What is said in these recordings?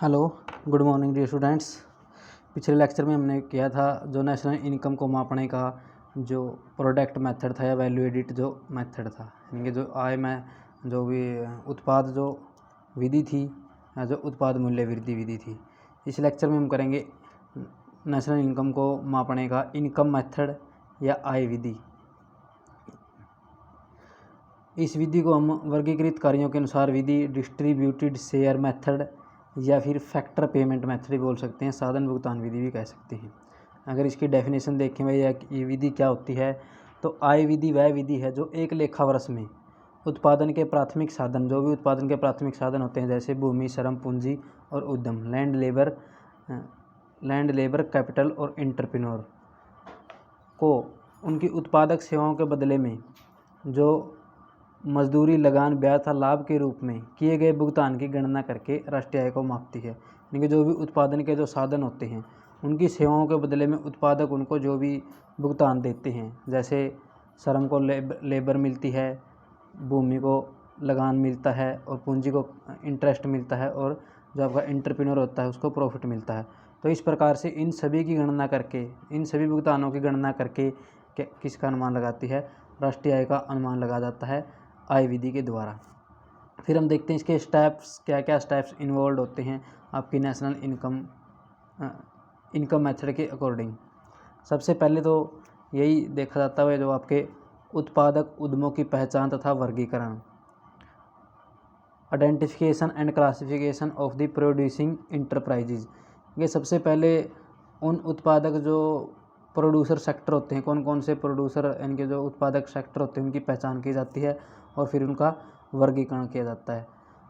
Hello, good morning dear students. पिछले lecture में हमने किया था जो नेशनल इनकम को मापने का जो प्रोडक्ट मेथड था या वैल्यू एडिट जो मेथड था, यानी कि जो आय में जो भी उत्पाद जो विधि थी या जो उत्पाद मूल्य वृद्धि विधि थी। इस लेक्चर में हम करेंगे नेशनल इनकम को मापने का इनकम मेथड या आय विधि। इस विधि को हम वर्गीकृत कार्यों के अनुसार विधि, डिस्ट्रीब्यूटेड शेयर मेथड या फिर फैक्टर पेमेंट मेथड भी बोल सकते हैं, साधन भुगतान विधि भी कह सकते हैं। अगर इसकी डेफिनेशन देखें भाई ये विधि क्या होती है, तो आय विधि वह विधि है जो एक लेखा वर्ष में उत्पादन के प्राथमिक साधन, जो भी उत्पादन के प्राथमिक साधन होते हैं जैसे भूमि, श्रम, पूंजी और उद्यम, लैंड लेबर कैपिटल और एंटरप्रेन्योर को उनकी उत्पादक सेवाओं के बदले में जो मजदूरी, लगान, ब्याज तथा लाभ के रूप में किए गए भुगतान की गणना करके राष्ट्रीय आय को मापती है। यानी कि जो भी उत्पादन के जो साधन होते हैं उनकी सेवाओं के बदले में उत्पादक उनको जो भी भुगतान देते हैं, जैसे श्रम को लेबर मिलती है, भूमि को लगान मिलता है और पूंजी को इंटरेस्ट मिलता है और जो आपका एंटरप्रेन्योर होता है उसको प्रॉफिट मिलता है। तो इस प्रकार से इन सभी की गणना करके, इन सभी भुगतानों की गणना करके किसका अनुमान लगाती है, राष्ट्रीय आय का अनुमान लगा जाता है आय विधि के द्वारा। फिर हम देखते हैं इसके स्टेप्स, क्या क्या स्टेप्स इन्वॉल्व होते हैं आपकी नेशनल इनकम मेथड के अकॉर्डिंग। सबसे पहले तो यही देखा जाता है जो आपके उत्पादक उद्यमों की पहचान तथा वर्गीकरण, identification and classification of the producing enterprises. ये सबसे पहले उन उत्पादक जो प्रोड्यूसर सेक्टर होते हैं, कौन कौन से प्रोड्यूसर इनके जो उत्पादक सेक्टर होते हैं उनकी पहचान की जाती है और फिर उनका वर्गीकरण किया जाता है।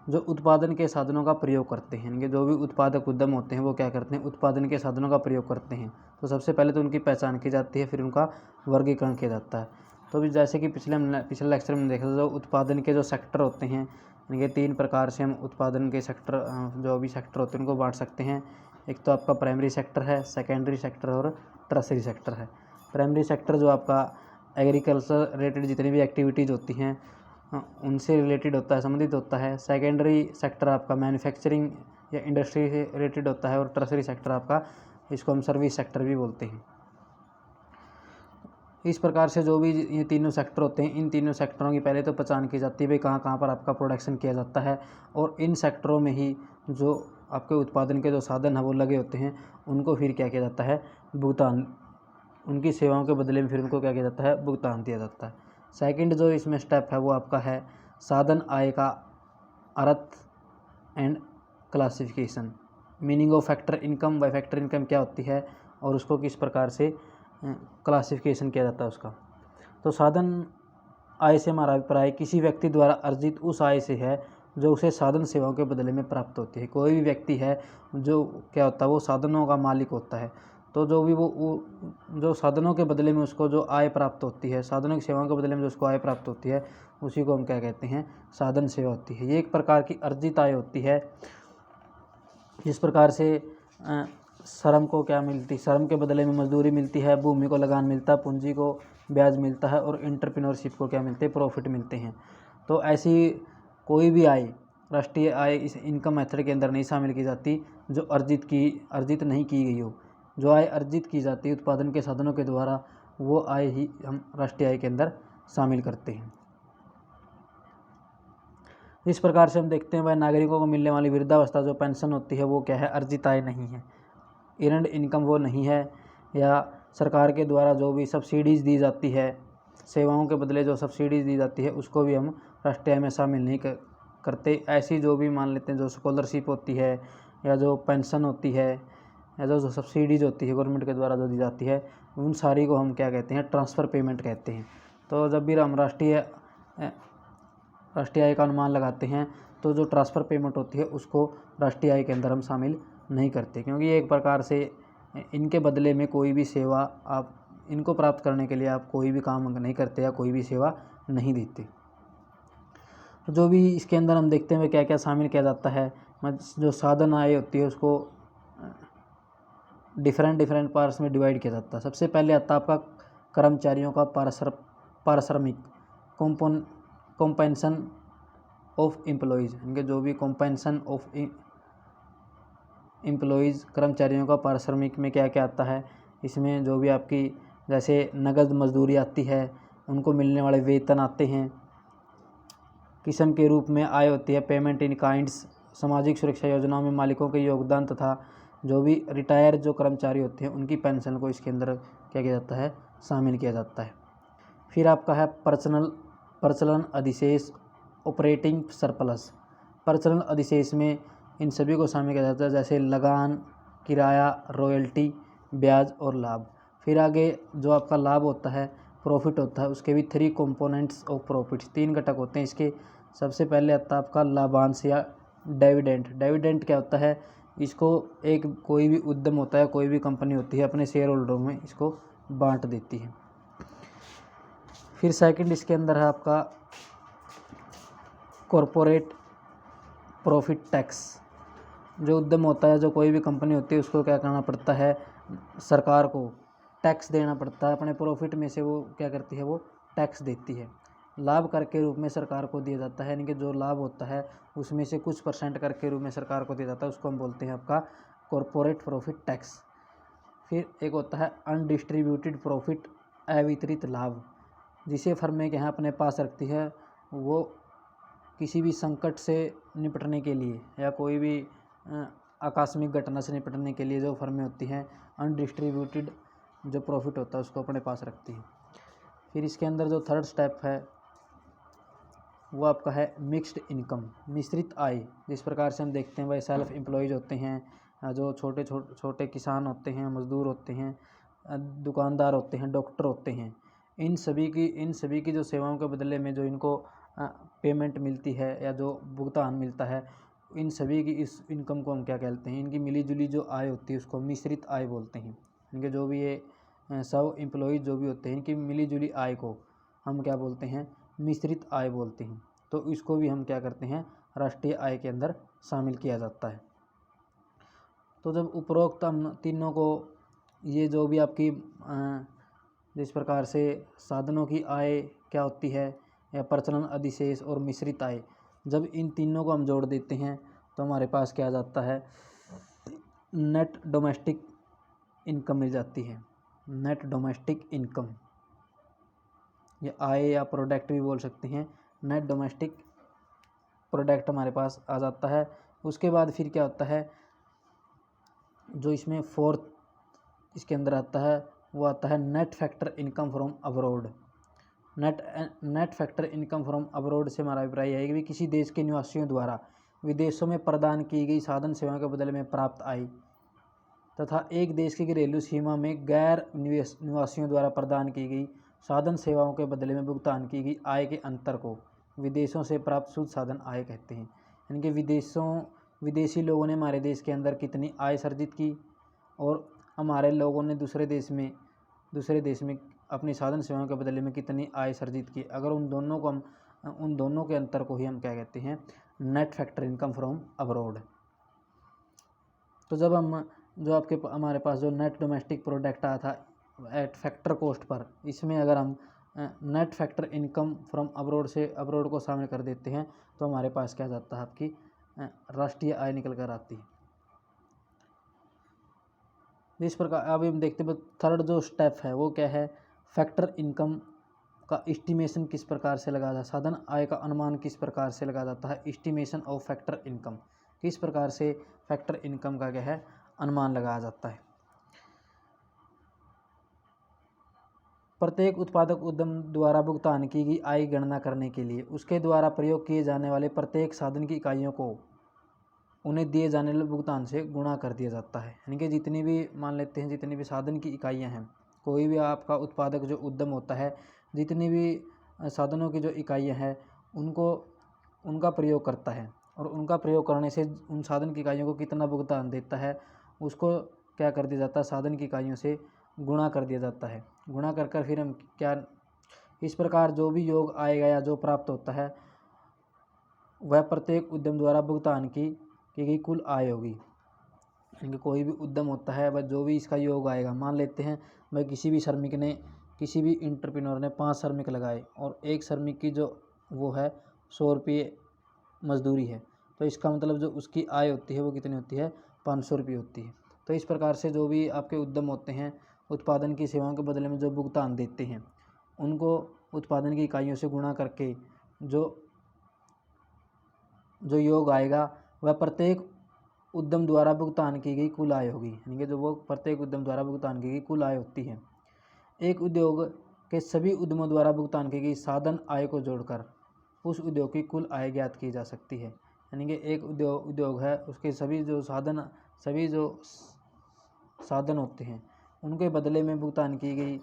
जो उत्पादन के साधनों का प्रयोग करते हैं, इनके जो भी उत्पादक उद्यम होते हैं वो क्या करते हैं, उत्पादन के साधनों का प्रयोग करते हैं। तो सबसे पहले तो उनकी पहचान की जाती है, फिर उनका वर्गीकरण किया जाता है। तो भी जैसे कि पिछले लेक्चर में देखा था, जो उत्पादन के जो सेक्टर होते हैं, इनके 3 प्रकार से हम उत्पादन के सेक्टर जो भी सेक्टर होते हैं उनको बांट सकते हैं। एक तो आपका प्राइमरी सेक्टर है, सेकेंडरी सेक्टर और टर्शरी सेक्टर है। प्राइमरी सेक्टर जो आपका एग्रीकल्चर रिलेटेड जितनी भी एक्टिविटीज़ होती हैं उनसे रिलेटेड होता है, संबंधित होता है। सेकेंडरी सेक्टर आपका मैन्युफैक्चरिंग या इंडस्ट्री से रिलेटेड होता है और टर्शरी सेक्टर आपका, इसको हम सर्विस सेक्टर भी बोलते हैं। इस प्रकार से जो भी ये तीनों सेक्टर होते हैं, इन तीनों सेक्टरों की पहले तो पहचान की जाती है भाई कहाँ कहाँ पर आपका प्रोडक्शन किया जाता है, और इन सेक्टरों में ही जो आपके उत्पादन के जो साधन है वो लगे होते हैं उनको फिर क्या किया जाता है, भुगतान, उनकी सेवाओं के बदले में फिर उनको क्या किया जाता है, भुगतान दिया जाता है। सेकंड जो इसमें स्टेप है वो आपका है साधन आय का earth and classification, meaning of factor income व फैक्टर इनकम क्या होती है और उसको किस प्रकार से क्लासिफिकेशन किया जाता है उसका। तो साधन आय से हमारा अभिप्राय किसी व्यक्ति द्वारा अर्जित उस आय से है जो उसे साधन सेवाओं के बदले में प्राप्त होती है। कोई भी व्यक्ति है जो क्या होता है, वो साधनों का मालिक होता है, तो जो भी वो जो साधनों के बदले में उसको जो आय प्राप्त होती है, साधनों की सेवाओं के बदले में जो उसको आय प्राप्त होती है, उसी को हम क्या कहते हैं, साधन सेवा होती है। ये एक प्रकार की अर्जित आय होती है। जिस प्रकार से श्रम को क्या मिलती, श्रम के बदले में मजदूरी मिलती है, भूमि को लगान मिलता है, पूंजी को ब्याज मिलता है और एंटरप्रेन्योरशिप को क्या मिलते हैं, प्रॉफिट मिलते हैं। तो ऐसी कोई भी आय, राष्ट्रीय आय इस इनकम मेथड के अंदर नहीं शामिल की जाती जो अर्जित नहीं की गई हो। जो आय अर्जित की जाती है उत्पादन के साधनों के द्वारा, वो आय ही हम राष्ट्रीय आय के अंदर शामिल करते हैं। इस प्रकार से हम देखते हैं वह नागरिकों को मिलने वाली वृद्धावस्था जो पेंशन होती है वो क्या है, अर्जित आय नहीं है, अर्न्ड इनकम वो नहीं है। या सरकार के द्वारा जो भी सब्सिडीज़ दी जाती है, सेवाओं के बदले जो सब्सिडीज़ दी जाती है उसको भी हम राष्ट्रीय आय में शामिल नहीं करते। ऐसी जो भी मान लेते हैं जो स्कॉलरशिप होती है या जो पेंशन होती है या जो सब्सिडीज़ होती है गवर्नमेंट के द्वारा जो दी जाती है, उन सारी को हम क्या कहते हैं, ट्रांसफ़र पेमेंट कहते हैं। तो जब भी हम राष्ट्रीय आय का अनुमान लगाते हैं तो जो ट्रांसफ़र पेमेंट होती है उसको राष्ट्रीय आय के अंदर हम शामिल नहीं करते, क्योंकि ये एक प्रकार से इनके बदले में कोई भी सेवा, आप इनको प्राप्त करने के लिए आप कोई भी काम नहीं करते या कोई भी सेवा नहीं देते। तो जो भी इसके अंदर हम देखते हैं क्या क्या शामिल किया जाता है, जो साधन आय होती है उसको डिफरेंट पार्ट्स में डिवाइड किया जाता है। सबसे पहले आता है आपका कर्मचारियों का पारिश्रमिक, कॉम्पेंसन ऑफ एम्प्लॉयज़, इनके जो भी कॉम्पेंसन ऑफ एम्प्लॉयज़ कर्मचारियों का पारिश्रमिक में क्या क्या आता है, इसमें जो भी आपकी जैसे नगद मजदूरी आती है, उनको मिलने वाले वेतन आते हैं, किस्म के रूप में आय होती है, पेमेंट इन काइंड्स, सामाजिक सुरक्षा योजनाओं में मालिकों के योगदान तथा जो भी रिटायर जो कर्मचारी होते हैं उनकी पेंशन को इसके अंदर क्या किया जाता है, शामिल किया जाता है। फिर आपका है प्रचलन अधिशेष, ऑपरेटिंग सरप्लस। प्रचलन अधिशेष में इन सभी को शामिल किया जाता है, जैसे लगान, किराया, रॉयल्टी, ब्याज और लाभ। फिर आगे जो आपका लाभ होता है, प्रॉफिट होता है, उसके भी 3 कंपोनेंट्स ऑफ प्रॉफिट, 3 घटक होते हैं इसके। सबसे पहले आता है आपका लाभांश या डिविडेंड। डिविडेंड क्या होता है, इसको एक कोई भी उद्यम होता है, कोई भी कंपनी होती है, अपने शेयर होल्डरों में इसको बांट देती है। फिर सेकंड इसके अंदर है आपका कॉरपोरेट प्रॉफिट टैक्स। जो उद्यम होता है, जो कोई भी कंपनी होती है, उसको क्या करना पड़ता है, सरकार को टैक्स देना पड़ता है। अपने प्रॉफिट में से वो क्या करती है, वो टैक्स देती है। लाभ कर के रूप में सरकार को दिया जाता है, यानी कि जो लाभ होता है उसमें से कुछ % कर के रूप में सरकार को दिया जाता है, उसको हम बोलते हैं आपका कॉरपोरेट प्रॉफिट टैक्स। फिर एक होता है अनडिस्ट्रीब्यूटेड प्रॉफिट, अवितरित लाभ, जिसे फर्में के यहाँ अपने पास रखती है, वो किसी भी संकट से निपटने के लिए या कोई भी आकस्मिक घटना से निपटने के लिए जो फर्में होती हैं, अनडिस्ट्रीब्यूटेड जो प्रॉफिट होता है उसको अपने पास रखती हैं। फिर इसके अंदर जो थर्ड स्टेप है वो आपका है मिक्स्ड इनकम, मिश्रित आय। जिस प्रकार से हम देखते हैं भाई, सेल्फ एम्प्लॉयज़ होते हैं, जो छोटे किसान होते हैं, मज़दूर होते हैं, दुकानदार होते हैं, डॉक्टर होते हैं, इन सभी की जो सेवाओं के बदले में जो इनको पेमेंट मिलती है या जो भुगतान मिलता है, इन सभी की इस इनकम को हम क्या कहते हैं, इनकी मिली जुली जो आय होती है उसको मिश्रित आय बोलते हैं। इनके जो भी ये सब एम्प्लॉयज़ जो भी होते हैं, इनकी मिली जुली आय को हम क्या बोलते हैं, मिश्रित आय बोलते हैं। तो इसको भी हम क्या करते हैं, राष्ट्रीय आय के अंदर शामिल किया जाता है। तो जब उपरोक्त हम तीनों को, ये जो भी आपकी जिस प्रकार से साधनों की आय क्या होती है, या प्रचलन अधिशेष और मिश्रित आय, जब इन तीनों को हम जोड़ देते हैं तो हमारे पास क्या आ जाता है, नेट डोमेस्टिक इनकम मिल जाती है। नेट डोमेस्टिक इनकम, ये आय या प्रोडक्ट भी बोल सकते हैं। नेट डोमेस्टिक प्रोडक्ट हमारे पास आ जाता है। उसके बाद फिर क्या होता है, जो इसमें फोर्थ इसके अंदर आता है वो आता है net factor income from abroad. Net factor income from abroad से हमारा अभिप्राय है कि किसी देश के निवासियों द्वारा विदेशों में प्रदान की गई साधन सेवाओं के बदले में प्राप्त आय तथा एक देश की घरेलू सीमा में गैर निवासियों द्वारा प्रदान की गई साधन सेवाओं के बदले में भुगतान की गई आय के अंतर को विदेशों से प्राप्त शुद्ध साधन आय कहते हैं। यानी कि विदेशी लोगों ने हमारे देश के अंदर कितनी आय सर्जित की और हमारे लोगों ने दूसरे देश में अपनी साधन सेवाओं के बदले में कितनी आय सर्जित की, अगर उन दोनों के अंतर को ही हम क्या कहते हैं, net factor income from abroad. तो जब हमारे पास जो नेट डोमेस्टिक प्रोडक्ट आया था एट फैक्टर कॉस्ट पर, इसमें अगर हम net factor income from abroad से अब्रॉड को शामिल कर देते हैं तो हमारे पास क्या जाता है, आपकी राष्ट्रीय आय निकल कर आती है। इस प्रकार अभी हम देखते हैं थर्ड जो स्टेप है वो क्या है, फैक्टर इनकम का एस्टिमेशन किस प्रकार से लगाया जाता है, साधन आय का अनुमान किस प्रकार से लगाया जाता है, एस्टिमेशन ऑफ फैक्टर इनकम, किस प्रकार से फैक्टर इनकम का क्या है, अनुमान लगाया जाता है। प्रत्येक उत्पादक उद्यम द्वारा भुगतान की गई आय गणना करने के लिए उसके द्वारा प्रयोग किए जाने वाले प्रत्येक साधन की इकाइयों को उन्हें दिए जाने वाले भुगतान से गुणा कर दिया जाता है। यानी कि जितनी भी मान लेते हैं, जितनी भी साधन की इकाइयां हैं, कोई भी आपका उत्पादक जो उद्यम होता है, जितनी भी साधनों की जो इकाइयां हैं उनका प्रयोग करता है और उनका प्रयोग करने से उन साधन की इकाइयों को कितना भुगतान देता है उसको क्या कर दिया जाता है, साधन की इकाइयों से गुणा कर दिया जाता है। गुणा कर फिर हम क्या, इस प्रकार जो भी योग आएगा या जो प्राप्त होता है वह प्रत्येक उद्यम द्वारा भुगतान की गई कुल आय होगी। यानी कोई भी उद्यम होता है वह जो भी इसका योग आएगा, मान लेते हैं भाई किसी भी इंटरप्रेन्योर ने 5 श्रमिक लगाए और एक श्रमिक की जो वो है 100 रुपये मजदूरी है, तो इसका मतलब जो उसकी आय होती है वो कितनी होती है, ₹500 होती है। तो इस प्रकार से जो भी आपके उद्यम होते हैं उत्पादन की सेवाओं के बदले में जो भुगतान देते हैं उनको उत्पादन की इकाइयों से गुणा करके जो योग आएगा वह प्रत्येक उद्यम द्वारा भुगतान की गई कुल आय होगी, यानी कि जो वो प्रत्येक उद्यम द्वारा भुगतान की गई कुल आय होती है। एक उद्योग के सभी उद्यमों द्वारा भुगतान की गई साधन आय को जोड़कर उस उद्योग की कुल आय ज्ञात की जा सकती है। यानी कि एक उद्योग है, उसके सभी जो साधन होते हैं उनके बदले में भुगतान की गई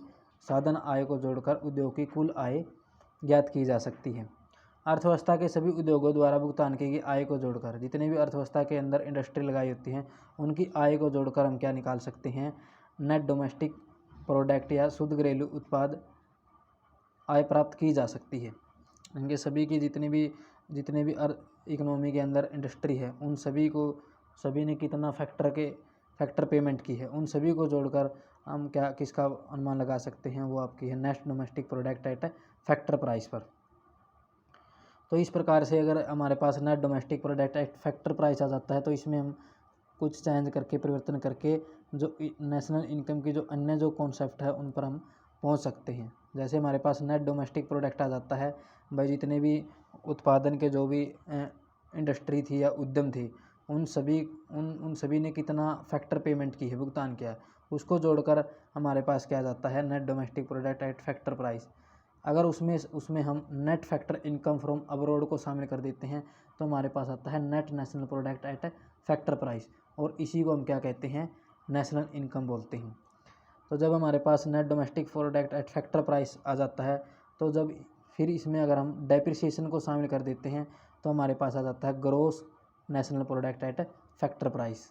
साधन आय को जोड़कर उद्योग की कुल आय ज्ञात की जा सकती है। अर्थव्यवस्था के सभी उद्योगों द्वारा भुगतान की गई आय को जोड़कर जितने भी अर्थव्यवस्था के अंदर इंडस्ट्री लगाई होती हैं उनकी आय को जोड़कर हम क्या निकाल सकते हैं, नेट डोमेस्टिक प्रोडक्ट या शुद्ध घरेलू उत्पाद आय प्राप्त की जा सकती है। इनके सभी की जितने भी इकोनॉमी के अंदर इंडस्ट्री है उन सभी ने कितना फैक्टर पेमेंट की है उन सभी को जोड़कर हम किसका अनुमान लगा सकते हैं, वो आपकी है net domestic product at factor price पर। तो इस प्रकार से अगर हमारे पास net domestic product at factor price आ जाता है तो इसमें हम कुछ चेंज करके परिवर्तन करके जो नेशनल इनकम की जो अन्य जो कॉन्सेप्ट है उन पर हम पहुंच सकते हैं। जैसे हमारे पास नेट डोमेस्टिक प्रोडक्ट आ जाता है, भाई जितने भी उत्पादन के जो भी इंडस्ट्री थी या उद्यम थी उन सभी ने कितना फैक्टर पेमेंट की है, भुगतान किया है, उसको जोड़कर हमारे पास क्या आ जाता है, net domestic product at factor price. अगर उसमें हम net factor income from abroad को शामिल कर देते हैं तो हमारे पास आता है net national product at factor price, और इसी को हम क्या कहते हैं, नेशनल इनकम बोलते हैं। तो जब हमारे पास net domestic product at factor price आ जाता है तो जब फिर इसमें अगर हम डेप्रिसिएशन को शामिल कर देते हैं तो हमारे पास आ जाता है gross national product at factor price.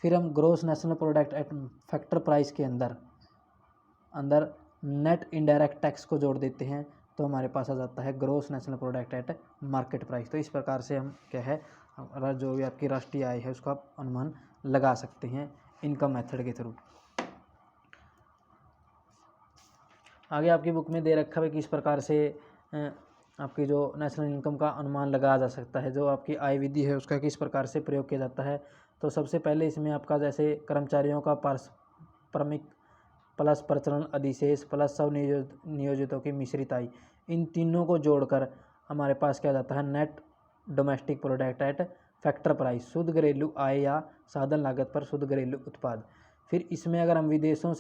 फिर हम gross national product at factor price के अंदर नेट इनडायरेक्ट टैक्स को जोड़ देते हैं तो हमारे पास आ जाता है gross national product at market price. तो इस प्रकार से हम क्या है, जो भी आपकी राष्ट्रीय आय है उसका अनुमान लगा सकते हैं इनकम मेथड के थ्रू। आगे आपकी बुक में दे रखा है कि इस प्रकार से आपकी जो नेशनल इनकम का अनुमान लगाया जा सकता है, जो आपकी आय विधि है उसका किस प्रकार से प्रयोग किया जाता है। तो सबसे पहले इसमें आपका जैसे कर्मचारियों का पारस्परिक प्लस प्रचलन अधिशेष प्लस सब नियोजितों की मिश्रित आय, इन तीनों को जोड़कर हमारे पास क्या जाता है, net domestic product at factor price, शुद्ध घरेलू आय या साधन लागत पर शुद्ध घरेलू उत्पाद। फिर इसमें अगर हम विदेशों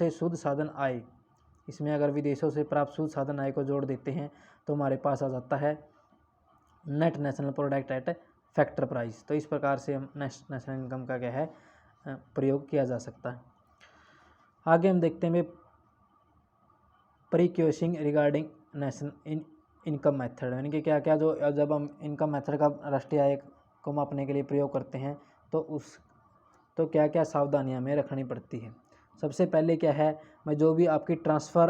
से प्राप्त शुद्ध साधन आय को जोड़ देते हैं तो हमारे पास आ जाता है net national product at factor price. तो इस प्रकार से हम नेशनल इनकम का क्या है, प्रयोग किया जा सकता है। आगे हम देखते हैं प्रीक्योसिंग रिगार्डिंग नेशनल इनकम मेथड, यानी कि क्या क्या जो जब हम इनकम मेथड का राष्ट्रीय आय को मापने के लिए प्रयोग करते हैं तो क्या क्या सावधानियां हमें रखनी पड़ती है। सबसे पहले क्या है, मैं जो भी आपकी ट्रांसफ़र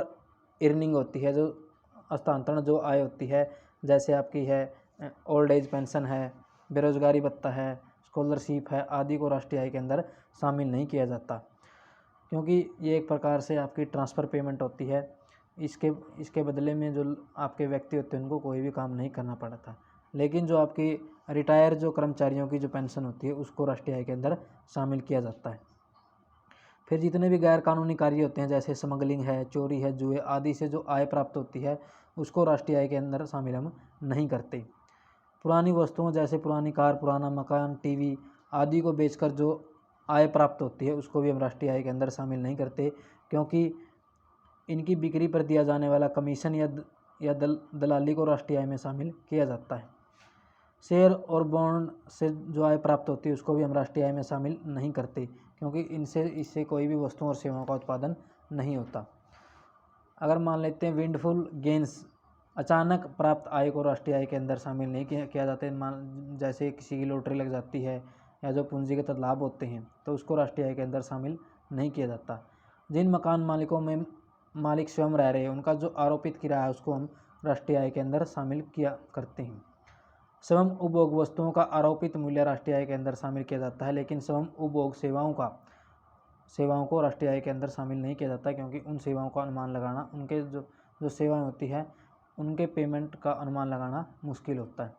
अर्निंग होती है, जो हस्तांतरण जो आय होती है, जैसे आपकी है ओल्ड एज पेंशन है, बेरोजगारी भत्ता है, स्कॉलरशिप है आदि को राष्ट्रीय आय के अंदर शामिल नहीं किया जाता, क्योंकि ये एक प्रकार से आपकी ट्रांसफ़र पेमेंट होती है। इसके बदले में जो आपके व्यक्ति होते हैं उनको कोई भी काम नहीं करना पड़ा था। लेकिन जो आपकी रिटायर जो कर्मचारियों की जो पेंशन होती है उसको राष्ट्रीय आय के अंदर शामिल किया जाता है। फिर जितने भी गैर कानूनी कार्य होते हैं जैसे स्मगलिंग है, चोरी है, जुए आदि से जो आय प्राप्त होती है उसको राष्ट्रीय आय के अंदर शामिल हम नहीं करते। पुरानी वस्तुओं जैसे पुरानी कार, पुराना मकान, टीवी आदि को बेचकर जो आय प्राप्त होती है उसको भी हम राष्ट्रीय आय के अंदर शामिल नहीं करते, क्योंकि इनकी बिक्री पर दिया जाने वाला कमीशन या दलाली को राष्ट्रीय आय में शामिल किया जाता है। शेयर और बॉन्ड से जो आय प्राप्त होती है उसको भी हम राष्ट्रीय आय में शामिल नहीं करते, क्योंकि इससे कोई भी वस्तुओं और सेवाओं का उत्पादन नहीं होता। अगर मान लेते हैं विंडफुल गेंस, अचानक प्राप्त आय को राष्ट्रीय आय के अंदर शामिल नहीं किया जाता है। जैसे किसी की लॉटरी लग जाती है या जो पूंजीगत लाभ होते हैं तो उसको राष्ट्रीय आय के अंदर शामिल नहीं किया जाता। जिन मकान मालिकों में मालिक स्वयं रह रहे हैं उनका जो आरोपित किराया है उसको हम राष्ट्रीय आय के अंदर शामिल किया करते हैं। स्वयं उपभोग वस्तुओं का आरोपित मूल्य राष्ट्रीय आय के अंदर शामिल किया जाता है, लेकिन स्वयं उपभोग सेवाओं को राष्ट्रीय आय के अंदर शामिल नहीं किया जाता, क्योंकि उन सेवाओं का अनुमान लगाना, उनके जो सेवाएं होती है उनके पेमेंट का अनुमान लगाना मुश्किल होता है।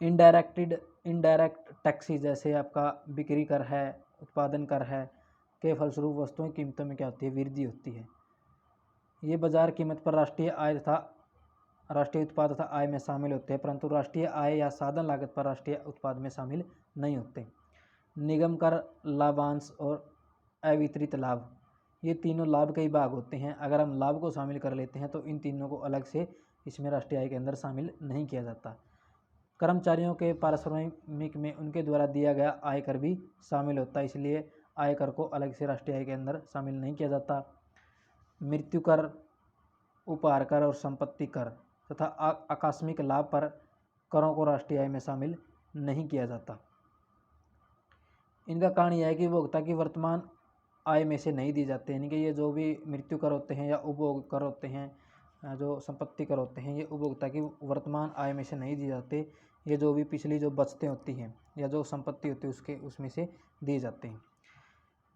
इनडायरेक्टेड इनडायरेक्ट टैक्सेस जैसे आपका बिक्री कर है, उत्पादन कर है, के फलस्वरूप वस्तुओं की कीमतों में क्या होती है, वृद्धि होती है। ये बाजार कीमत पर राष्ट्रीय आय तथा राष्ट्रीय उत्पाद तथा आय में शामिल होते हैं, परंतु राष्ट्रीय आय या साधन लागत पर राष्ट्रीय उत्पाद में शामिल नहीं होते। निगम कर, लाभांश और अवितरित लाभ, ये तीनों लाभ के ही भाग होते हैं। अगर हम लाभ को शामिल कर लेते हैं तो इन तीनों को अलग से इसमें राष्ट्रीय आय के अंदर शामिल नहीं किया जाता। कर्मचारियों के पारिश्रमिक में उनके द्वारा दिया गया आयकर भी शामिल होता है, इसलिए आयकर को अलग से राष्ट्रीय आय के अंदर शामिल नहीं किया जाता। मृत्यु कर, उपहार कर और संपत्ति कर तथा आकस्मिक लाभ पर करों को राष्ट्रीय आय में शामिल नहीं किया जाता। इनका कारण यह है कि उपभोक्ता की वर्तमान आय में से नहीं दी जाते, यानी कि ये जो भी मृत्यु कर होते हैं या उपभोग कर होते हैं, जो संपत्ति कर होते हैं, ये उपभोक्ता की वर्तमान आय में से नहीं दिए जाते। ये जो भी पिछली जो बचतें होती हैं या जो संपत्ति होती है उसमें से दिए जाते हैं।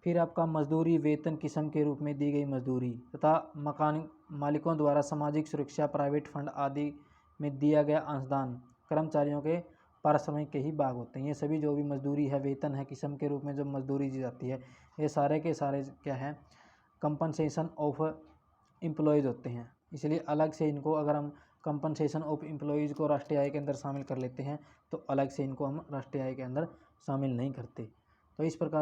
फिर आपका मजदूरी, वेतन किस्म के रूप में दी गई मजदूरी तथा मकान मालिकों द्वारा सामाजिक सुरक्षा, प्राइवेट फंड आदि में दिया गया अंशदान कर्मचारियों के पारिश्रमिक के ही भाग होते हैं। ये सभी जो भी मजदूरी है, वेतन है, किस्म के रूप में जो मजदूरी दी जाती है, ये सारे के सारे क्या है, कंपनसेशन ऑफ एम्प्लॉयज़ होते हैं। इसलिए अलग से इनको अगर हम कंपनसेशन ऑफ एम्प्लॉयज़ को राष्ट्रीय आय के अंदर शामिल कर लेते हैं तो अलग से इनको हम राष्ट्रीय आय के अंदर शामिल नहीं करते। तो इस प्रकार